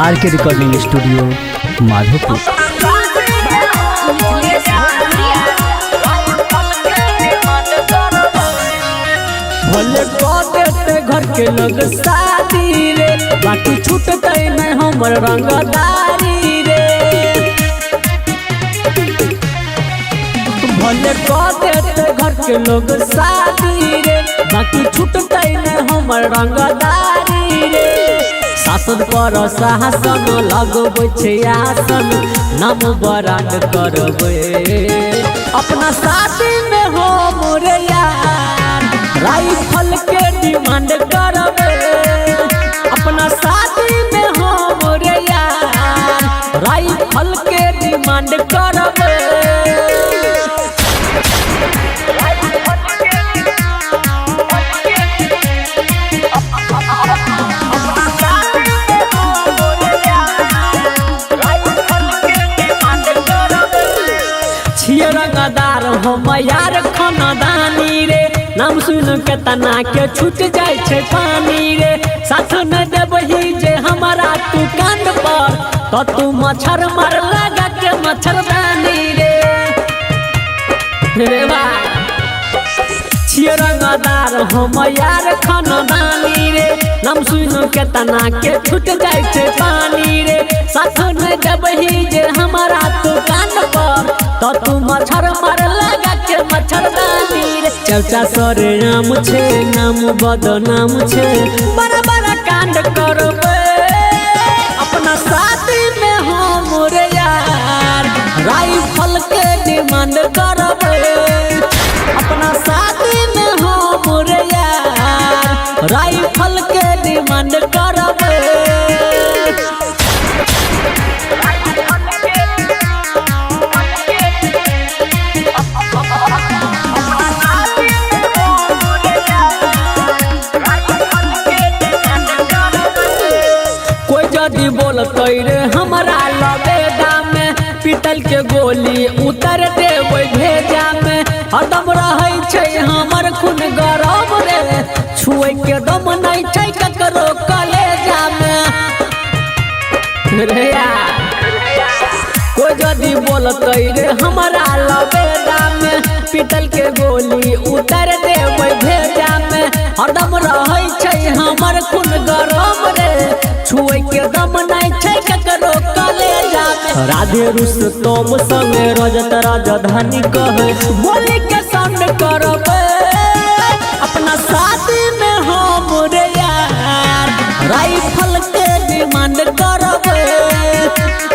RK recording studio Madhopur. भले कह देते घर के लोग शादी रे, बाकी छूटते नहीं हमर रंगदारी रे। भले कह देते घर के लोग शादी रे, बाकी छूटते नहीं हमर रंगदारी रे। शासन पर शासन लगबै छै आसन, नाम बरांड करबै अपना शादी में हो मोरे यार, राइफल के डिमांड करबै अपना शादी में हो मोरे यार, राइफल के डिमांड करबै। रंगदार हम यार खानदानी रे, नाम सुन के तना के छूट जाय छै पानी रे। साथ न देबही जे हमारा तू कांड पर, तो तू मच्छर मार लगा के मच्छरदानी रे। रे बा छिय रंगदार हम यार खानदानी रे, नाम सुन के तना के छूट जाय छै पानी रे। साथ न देबही जे हमारा तू कांड पर, तो तू मच्छर मार लगा के मच्छरदानी रे। चर्चा सरे नाम छे, नाम बदनाम छे, बड़ा बड़ा कांड करबे अपना शादी में हम रे यार, राइफल के डिमांड करबे अपना शादी में हम रे यार, राइफल के डिमांड करबे। यदि बोलते रे हमारा लबेदा में, पीतल के गोली उतर देवे भेजा में। हरदम रहे छै हमर खून गरम रे, छुए के दम नहीं छै ककरो कलेजा में रे यार। कोई यदि बोलते रे हमारा लबेदा में, पीतल के गोली उतर देवे भेजा में। हरदम रहे छै हमर खून गरम रे, छुए के दम नहीं छै ककरो कलेजा में। राधे रुस्तम संगे रजत राजधानी कहे, बोली के साउंड करबे अपना शादी में हम रे यार, राइफल के डिमांड करबे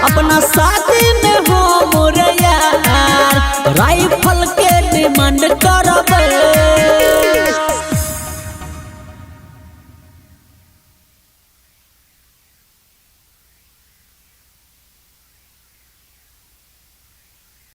अपना शादी में हम रे यार, राइफल के डिमांड करबे।